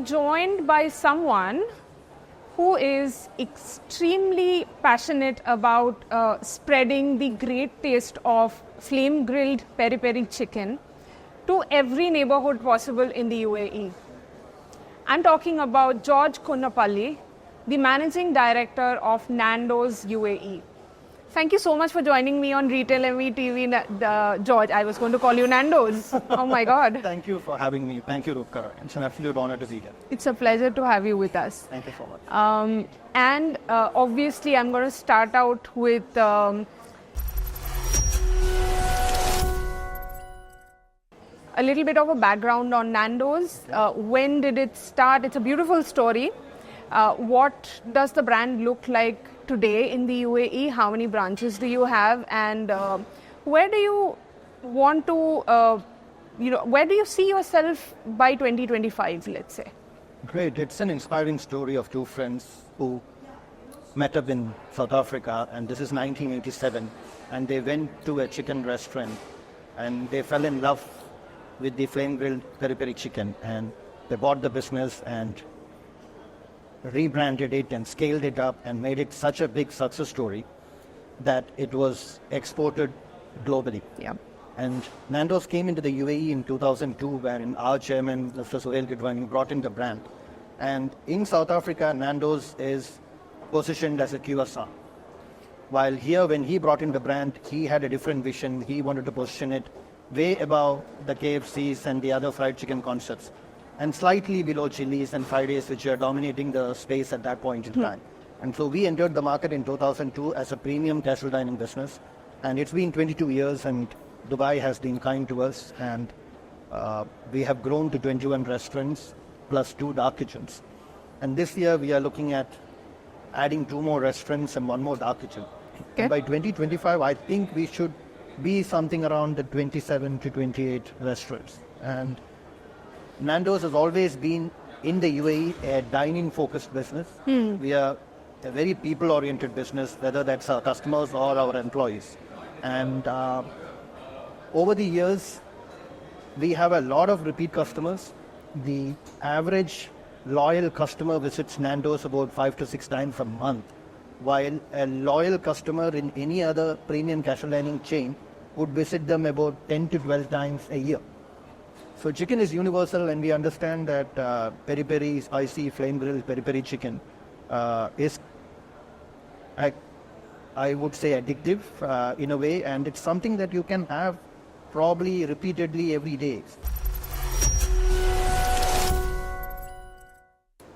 joined by someone who is extremely passionate about spreading the great taste of flame grilled peri peri chicken to every neighborhood possible in the UAE. I'm talking about George Kunnappally, the Managing Director of Nando's UAE. Thank you so much for joining me on Retail ME TV, George. I was going to call you Nando's. Oh my God. Thank you for having me. Thank you, Rupka. It's an absolute honor to be here. It's a pleasure to have you with us. Thank you so much. Obviously, I'm going to start out with a little bit of a background on Nando's. When did it start? It's a beautiful story. What does the brand look like today in the UAE? How many branches do you have? And where do you want to, where do you see yourself by 2025, let's say? Great. It's an inspiring story of two friends who met up in South Africa, and this is 1987. And they went to a chicken restaurant and they fell in love with the flame grilled peri peri chicken, and they bought the business and rebranded it and scaled it up and made it such a big success story that it was exported globally. Yeah. And Nando's came into the UAE in 2002, wherein our chairman, Mr. Suhail Kidwani, brought in the brand. And in South Africa, Nando's is positioned as a QSR. While here, when he brought in the brand, he had a different vision. He wanted to position it way above the KFCs and the other fried chicken concepts, and slightly below Chili's and Fridays, which are dominating the space at that point in time. And so we entered the market in 2002 as a premium casual dining business. And it's been 22 years, and Dubai has been kind to us. And we have grown to 21 restaurants plus 2 dark kitchens. And this year we are looking at adding 2 more restaurants and 1 more dark kitchen. Okay. And by 2025, I think we should be something around the 27 to 28 restaurants. And Nando's has always been in the UAE a dining focused business. We are a very people oriented business, whether that's our customers or our employees. And over the years, we have a lot of repeat customers. The average loyal customer visits Nando's about 5 to 6 times a month, while a loyal customer in any other premium casual dining chain would visit them about 10 to 12 times a year. So chicken is universal, and we understand that peri peri, spicy, flame grilled peri peri chicken is, I would say, addictive in a way, and it's something that you can have probably repeatedly every day.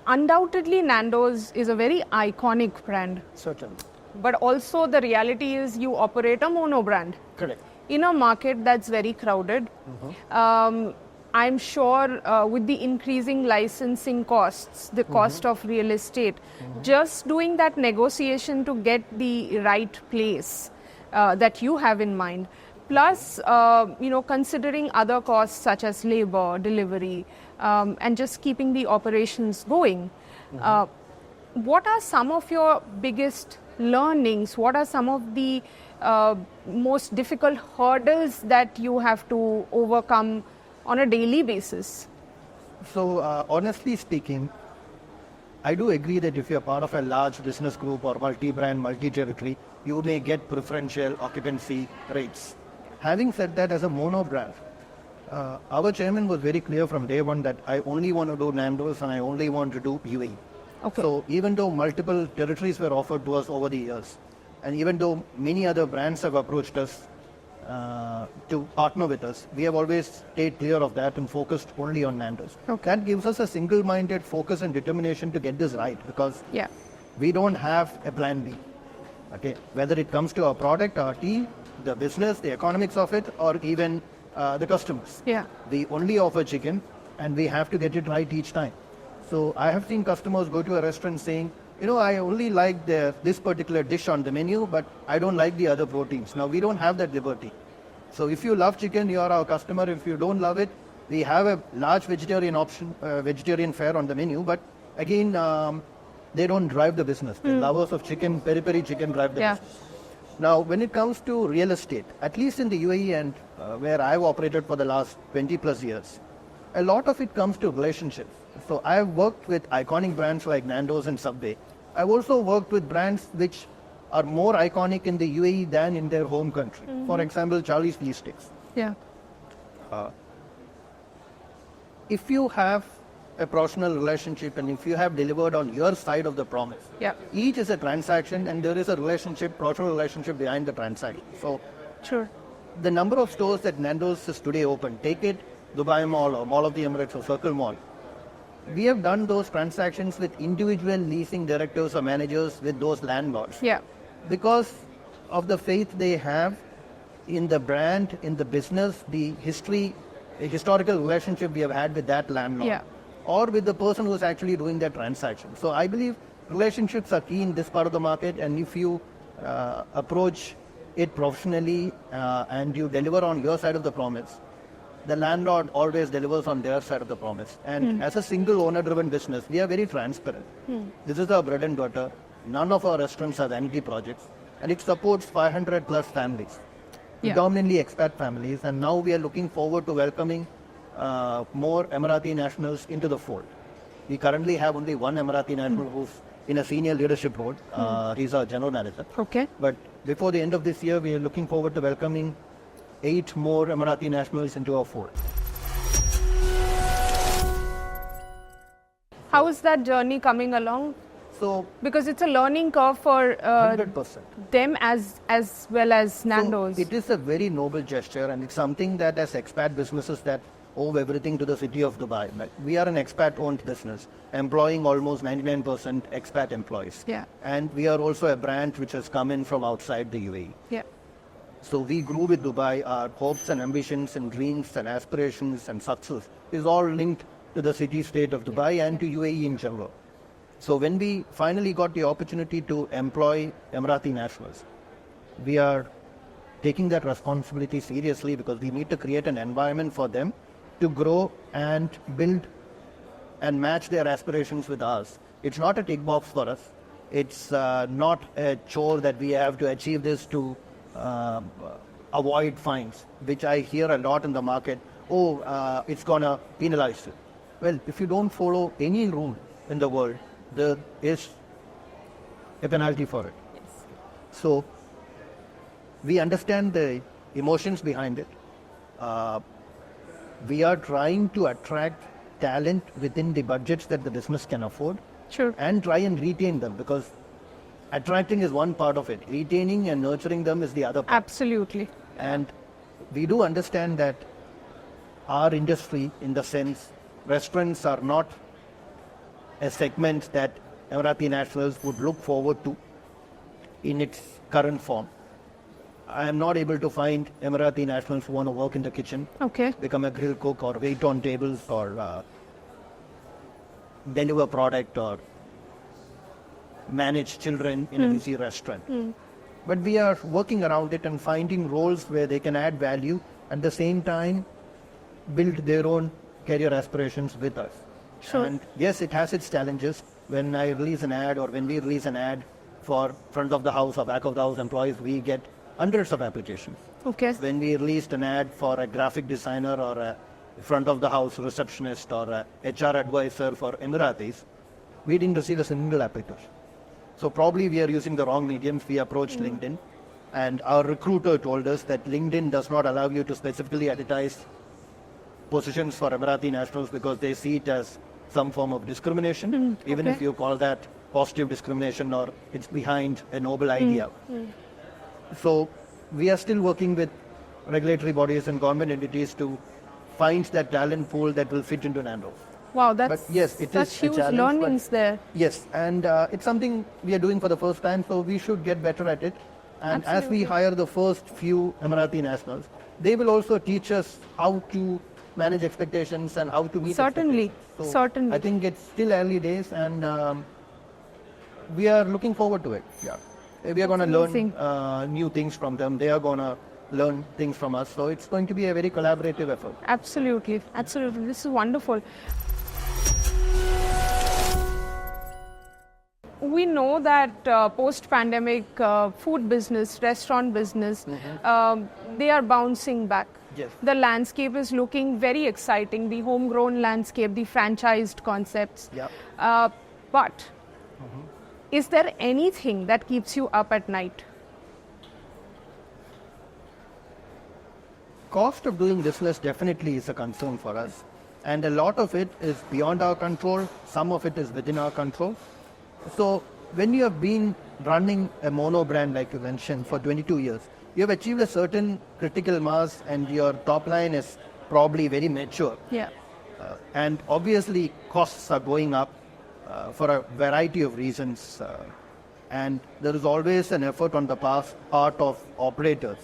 Undoubtedly, Nando's is a very iconic brand. Certainly. But also the reality is you operate a mono brand. Correct. In a market that's very crowded. I'm sure with the increasing licensing costs, the cost of real estate, just doing that negotiation to get the right place that you have in mind, plus considering other costs such as labor, delivery, and just keeping the operations going. What are some of your biggest learnings? What are some of the most difficult hurdles that you have to overcome on a daily basis? So honestly speaking, I do agree that if you're part of a large business group or multi-brand, multi-territory, you may get preferential occupancy rates. Having said that, as a mono brand, our chairman was very clear from day one that I only want to do Nando's and I only want to do UAE. Okay. So even though multiple territories were offered to us over the years, and even though many other brands have approached us to partner with us, we have always stayed clear of that and focused only on Nando's. Okay. That gives us a single-minded focus and determination to get this right, because we don't have a plan B. Okay, whether it comes to our product, our team, the business, the economics of it, or even the customers. We only offer chicken, and we have to get it right each time. So I have seen customers go to a restaurant saying, I only like this particular dish on the menu, but I don't like the other proteins. Now, we don't have that liberty. So if you love chicken, you are our customer. If you don't love it, we have a large vegetarian option, vegetarian fare on the menu. But again, they don't drive the business. The lovers of chicken, peri peri chicken, drive the business. Now, when it comes to real estate, at least in the UAE and where I've operated for the last 20 plus years, a lot of it comes to relationships. So I've worked with iconic brands like Nando's and Subway. I've also worked with brands which are more iconic in the UAE than in their home country. For example, Charlie's Cheese Sticks. Yeah. If you have a professional relationship and if you have delivered on your side of the promise, Yeah. each is a transaction and there is a professional relationship behind the transaction. So Sure. the number of stores that Nando's is today open, take it Dubai Mall or Mall of the Emirates or Circle Mall, we have done those transactions with individual leasing directors or managers with those landlords. Yeah. Because of the faith they have in the brand, in the business, the historical relationship we have had with that landlord. Yeah. Or with the person who is actually doing that transaction. So I believe relationships are key in this part of the market, and if you approach it professionally and you deliver on your side of the promise, the landlord always delivers on their side of the promise. And as a single owner-driven business, we are very transparent. This is our bread and butter. None of our restaurants are vanity projects, and it supports 500 plus families, predominantly expat families. And now we are looking forward to welcoming more Emirati nationals into the fold. We currently have only one Emirati national who's in a senior leadership role. He's our general manager. Okay. But before the end of this year, we are looking forward to welcoming 8 more Emirati nationals into our fold. How is that journey coming along? So, Because it's a learning curve for 100%. them as well as Nando's. So it is a very noble gesture, and it's something that as expat businesses that owe everything to the city of Dubai. Like, we are an expat-owned business, employing almost 99% expat employees. Yeah. And we are also a brand which has come in from outside the UAE. Yeah. So we grew with Dubai. Our hopes and ambitions and dreams and aspirations and success is all linked to the city-state of Dubai and to UAE in general. So when we finally got the opportunity to employ Emirati nationals, we are taking that responsibility seriously because we need to create an environment for them to grow and build and match their aspirations with ours. It's not a tick box for us. It's not a chore that we have to achieve this to avoid fines, which I hear a lot in the market. It's going to penalize you. Well, if you don't follow any rule in the world, there is a penalty for it. Yes. So we understand the emotions behind it. We are trying to attract talent within the budgets that the business can afford. Sure. And try and retain them, because attracting is one part of it. Retaining and nurturing them is the other part. Absolutely. And we do understand that our industry, in the sense, restaurants are not a segment that Emirati nationals would look forward to in its current form. I am not able to find Emirati nationals who want to work in the kitchen, Okay. become a grill cook or wait on tables or deliver product or manage children in a busy restaurant. But we are working around it and finding roles where they can add value, at the same time build their own career aspirations with us. Sure. And yes, it has its challenges. When I release an ad or when we release an ad for front of the house or back of the house employees, we get hundreds of applications. Okay. When we released an ad for a graphic designer or a front of the house receptionist or a HR advisor for Emiratis, we didn't receive a single application. So probably we are using the wrong mediums. We approached LinkedIn, and our recruiter told us that LinkedIn does not allow you to specifically advertise positions for Emirati nationals because they see it as some form of discrimination, even if you call that positive discrimination or it's behind a noble idea. So we are still working with regulatory bodies and government entities to find that talent pool that will fit into Nando. Wow, that's But yes, it such is a huge challenge, learnings there. Yes, and it's something we are doing for the first time, so we should get better at it. And as we Absolutely. hire the first few Emirati nationals, they will also teach us how to manage expectations and how to meet Certainly, expectations. So certainly. I think it's still early days, and we are looking forward to it. Yeah, we are going to amazing. learn new things from them. They are going to learn things from us. So it's going to be a very collaborative effort. Absolutely, absolutely. This is wonderful. We know that post-pandemic food business, restaurant business, they are bouncing back. Yes. The landscape is looking very exciting, the homegrown landscape, the franchised concepts. Yeah. But is there anything that keeps you up at night? Cost of doing business definitely is a concern for us. And a lot of it is beyond our control. Some of it is within our control. So when you have been running a mono brand, like you mentioned, for 22 years, you have achieved a certain critical mass and your top line is probably very mature. Yeah. And obviously costs are going up for a variety of reasons. And there is always an effort on the part of operators,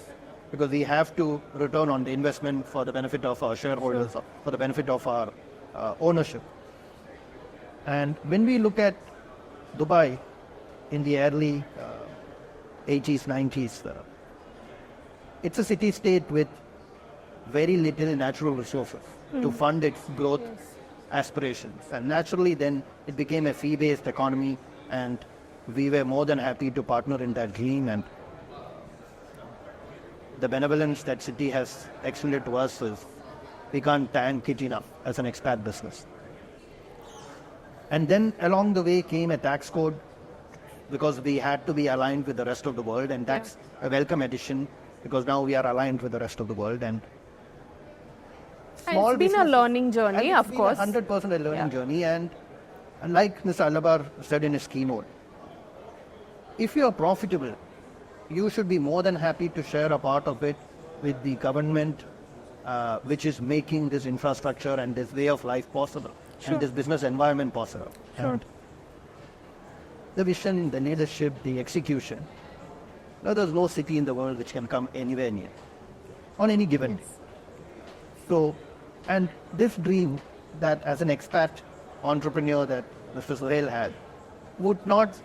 because we have to return on the investment for the benefit of our shareholders, for the benefit of our ownership. And when we look at Dubai in the early 80s, 90s, it's a city-state with very little natural resources to fund its growth aspirations. And naturally then it became a fee-based economy, and we were more than happy to partner in that dream. And the benevolence that city has extended to us is, we can't thank it enough as an expat business. And then along the way came a tax code, because we had to be aligned with the rest of the world, and that's a welcome addition, because now we are aligned with the rest of the world. And It's been a learning journey, of course. 100% a learning journey. And like Mr. Alabar said in his keynote, if you are profitable, you should be more than happy to share a part of it with the government, which is making this infrastructure and this way of life possible, and this business environment possible. Sure. And the vision, the leadership, the execution. Now, there's no city in the world which can come anywhere near on any given day. So, and this dream that as an expat entrepreneur that Mr. Sohail had would not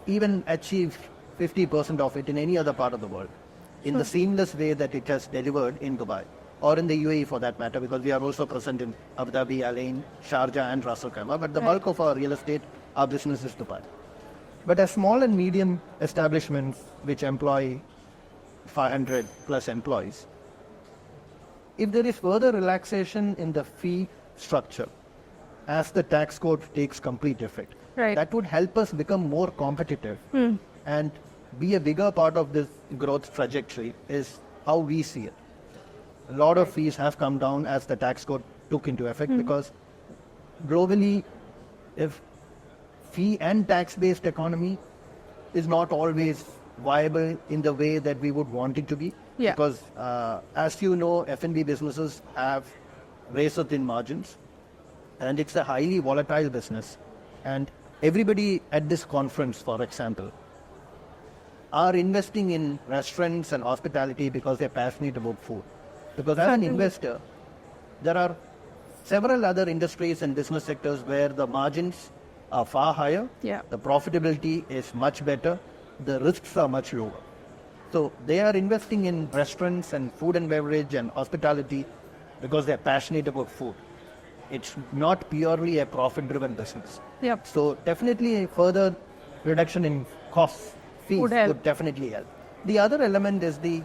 even achieve 50% of it in any other part of the world in the seamless way that it has delivered in Dubai, or in the UAE for that matter, because we are also present in Abu Dhabi, Alain, Sharjah and Ras Al Khaimah, but the bulk of our real estate, our business is Dubai. But as small and medium establishments which employ 500 plus employees, if there is further relaxation in the fee structure as the tax code takes complete effect, that would help us become more competitive and be a bigger part of this growth trajectory, is how we see it. A lot of fees have come down as the tax code took into effect, because globally, if fee and tax-based economy is not always viable in the way that we would want it to be. Because as you know, F&B businesses have razor-thin margins, and it's a highly volatile business. And everybody at this conference, for example, are investing in restaurants and hospitality because they're passionate about food. Because as an investor, there are several other industries and business sectors where the margins are far higher, the profitability is much better, the risks are much lower. So they are investing in restaurants and food and beverage and hospitality because they're passionate about food. It's not purely a profit-driven business. So definitely a further reduction in costs, fees would definitely help. The other element is the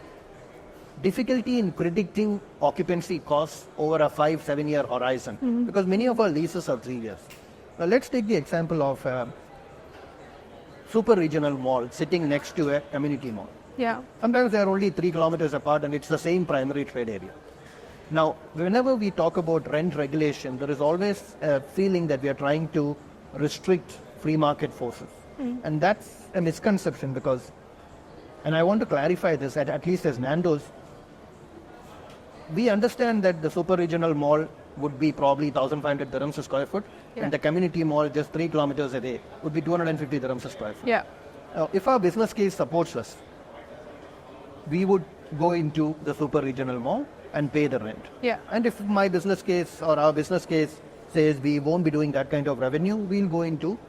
difficulty in predicting occupancy costs over a 5-7 year horizon, because many of our leases are 3 years. Now let's take the example of a super regional mall sitting next to a community mall. Sometimes they are only 3 kilometers apart and it's the same primary trade area. Now, whenever we talk about rent regulation, there is always a feeling that we are trying to restrict free market forces. And that's a misconception, because, and I want to clarify this, at least as Nando's, we understand that the super regional mall would be probably 1,500 dirhams a square foot, and the community mall just 3 kilometers away would be 250 dirhams a square foot. Now, if our business case supports us, we would go into the super regional mall and pay the rent. And if my business case or our business case says we won't be doing that kind of revenue, we'll go into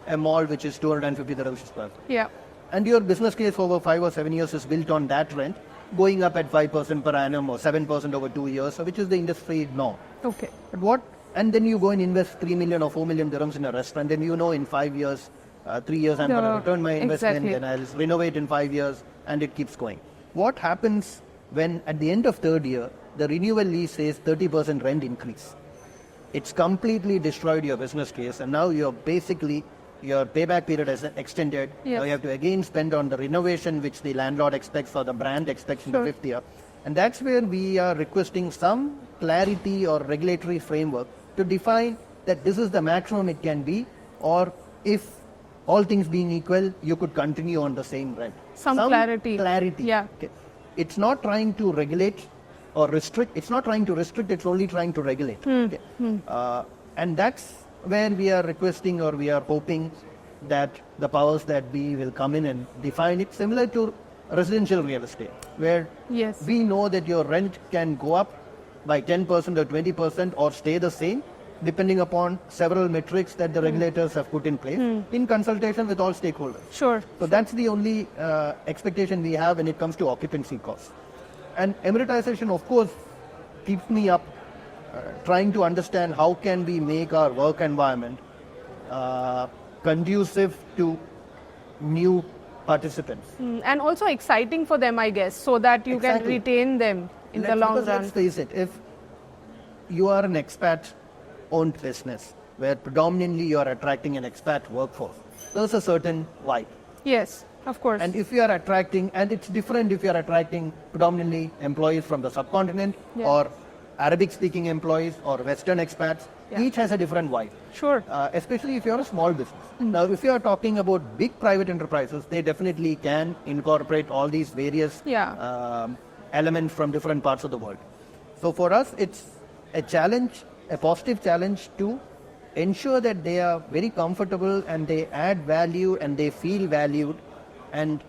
a mall which is 250 dirhams a square foot. And your business case over 5 or 7 years is built on that rent, going up at 5% per annum or 7% over 2 years, which is the industry norm. But what? And then you go and invest 3 million or 4 million dirhams in a restaurant, then you know in 5 years, 3 years I'm going to return my investment, and I'll renovate in 5 years, and it keeps going. What happens when at the end of third year, the renewal lease says 30% rent increase. It's completely destroyed your business case, and now your payback period is extended. Yes. Now you have to again spend on the renovation which the landlord expects or the brand expects in the fifth year. And that's where we are requesting some clarity or regulatory framework to define that this is the maximum it can be, or if all things being equal, you could continue on the same rent. Some clarity. Yeah. Okay. It's not trying to regulate or restrict. It's not trying to restrict. It's only trying to regulate. Okay. And that's where we are requesting, or we are hoping that the powers that be will come in and define it, similar to residential real estate, where Yes. we know that your rent can go up by 10% or 20% or stay the same, depending upon several metrics that the regulators have put in place in consultation with all stakeholders. Sure. So that's the only expectation we have when it comes to occupancy costs. And emiratization, of course, keeps me up trying to understand how can we make our work environment conducive to new participants. And also exciting for them, I guess, so that you Exactly. can retain them in the long Because run. let's face it, if you are an expat-owned business where predominantly you are attracting an expat workforce, there's a certain vibe. Yes, of course. And if you are attracting, and it's different if you are attracting predominantly employees from the subcontinent or Arabic-speaking employees or Western expats, each has a different vibe. Sure. Especially if you're a small business. Now, if you are talking about big private enterprises, they definitely can incorporate all these various elements from different parts of the world. So for us, it's a challenge, a positive challenge to ensure that they are very comfortable and they add value and they feel valued, and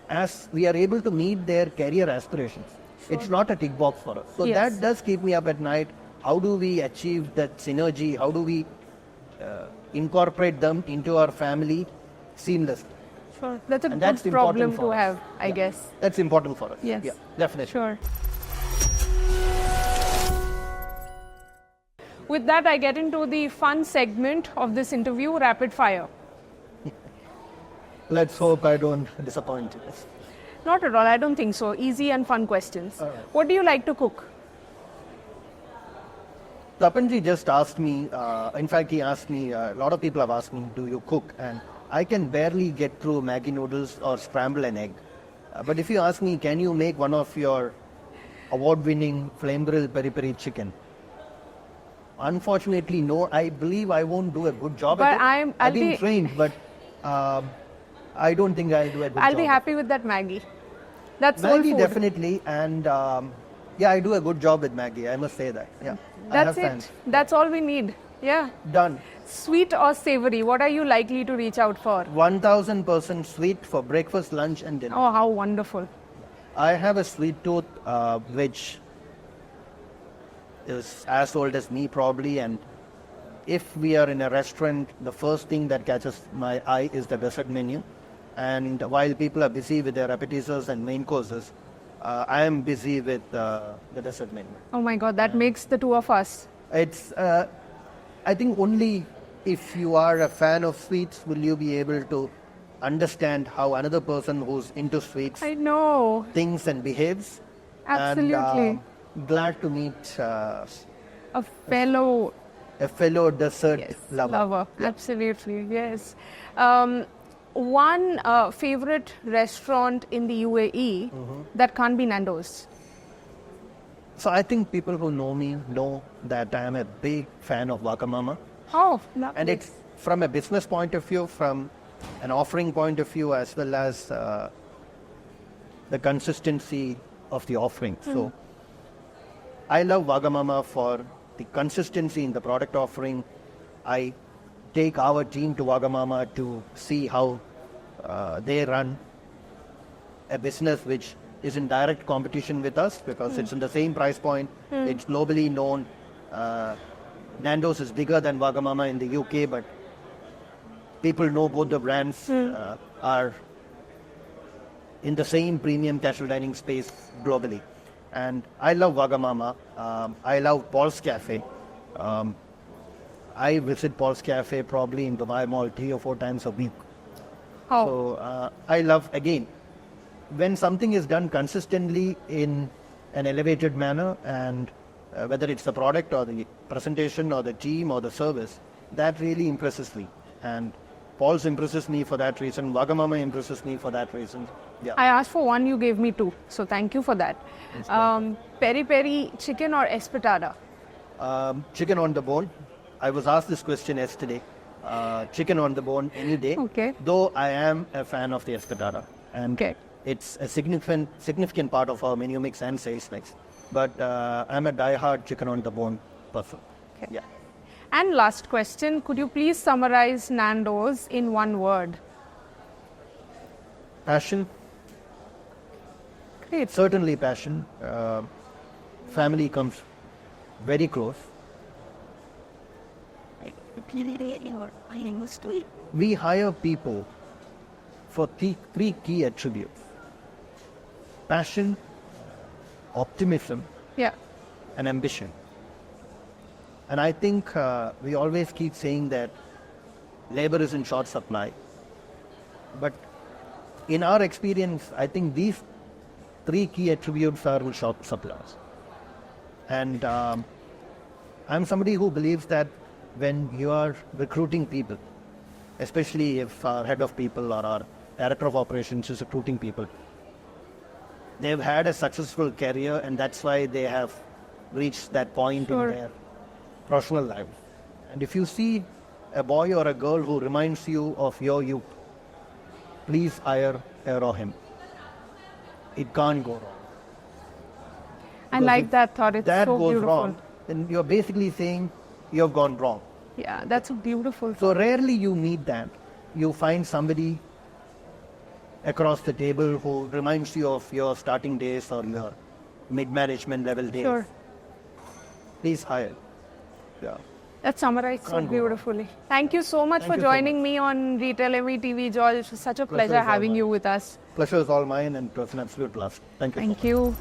as we are able to meet their career aspirations. It's not a tick box for us. So that does keep me up at night. How do we achieve that synergy? How do we incorporate them into our family seamlessly? Sure. That's a And good that's important problem for to us. have, I guess. That's important for us. Yes. Yeah, definitely. Sure. With that, I get into the fun segment of this interview, rapid fire. Let's hope I don't disappoint you. Not at all, I don't think so. Easy and fun questions. All right. What do you like to cook? Tapanji just asked me, in fact, he asked me, a lot of people have asked me, do you cook? And I can barely get through Maggi noodles or scramble an egg. But if you ask me, can you make one of your award-winning flame grilled peri-peri chicken? Unfortunately, no. I believe I won't do a good job But at it. I've been trained, but I don't think I'll do a good job. I'll be happy with that Maggi. That's soul Maggi food. definitely, and yeah, I do a good job with Maggi. I must say that. Yeah, I That's have it. fans. That's all we need. Yeah. Done. Sweet or savory? What are you likely to reach out for? 1000% sweet for breakfast, lunch, and dinner. Oh, how wonderful. I have a sweet tooth which is as old as me probably, and if we are in a restaurant, the first thing that catches my eye is the dessert menu. And while people are busy with their appetizers and main courses, I am busy with the dessert menu. Oh my God, that makes the two of us. It's, I think only if you are a fan of sweets will you be able to understand how another person who's into sweets I know. thinks and behaves. Absolutely. And glad to meet A fellow a fellow dessert lover. Yeah. Absolutely, yes. One favorite restaurant in the UAE that can't be Nando's. So I think people who know me know that I am a big fan of Wagamama. Oh, lovely. And it's from a business point of view, from an offering point of view, as well as the consistency of the offering. So I love Wagamama for the consistency in the product offering. I take our team to Wagamama to see how they run a business which is in direct competition with us because it's in the same price point. It's globally known. Nando's is bigger than Wagamama in the UK, but people know both the brands are in the same premium casual dining space globally. And I love Wagamama. I love Paul's Cafe. I visit Paul's Cafe probably in Dubai Mall 3 or 4 times a week. Oh. So I love, again, when something is done consistently in an elevated manner, and whether it's the product or the presentation or the team or the service, that really impresses me. And Paul's impresses me for that reason. Wagamama impresses me for that reason. Yeah. I asked for one, you gave me two. So thank you for that. Peri peri chicken or espetada? Chicken on the bone. I was asked this question yesterday. Chicken on the bone any day. Okay. Though I am a fan of the espetada. And Okay. it's a significant part of our menu mix and sales mix. But I'm a die-hard chicken on the bone person. Okay. Yeah. And last question, could you please summarize Nando's in one word? Passion. Great. Certainly passion. Family comes very close. We hire people for three key attributes: passion, optimism, Yeah. and ambition. And I think we always keep saying that labor is in short supply. But in our experience, I think these three key attributes are in short supply. And I'm somebody who believes that when you are recruiting people, especially if our head of people or our director of operations is recruiting people, they've had a successful career, and that's why they have reached that point Sure. in their professional life. And if you see a boy or a girl who reminds you of your youth, please hire her or him. It can't go wrong. I Because like if that thought. It's that so goes beautiful. wrong, then you're basically saying you've gone wrong. Yeah, that's a beautiful thought. So rarely you meet that. You find somebody across the table who reminds you of your starting days or your mid-management level days. Sure. Please hire. Yeah. That summarized so Can't go wrong. beautifully. Thank you so much Thank for you so joining me on Retail ME TV, George. It was such a Pleasure pleasure is all having mine. you with us. Pleasure is all mine, and it was an absolute blast. Thank you. Thank you.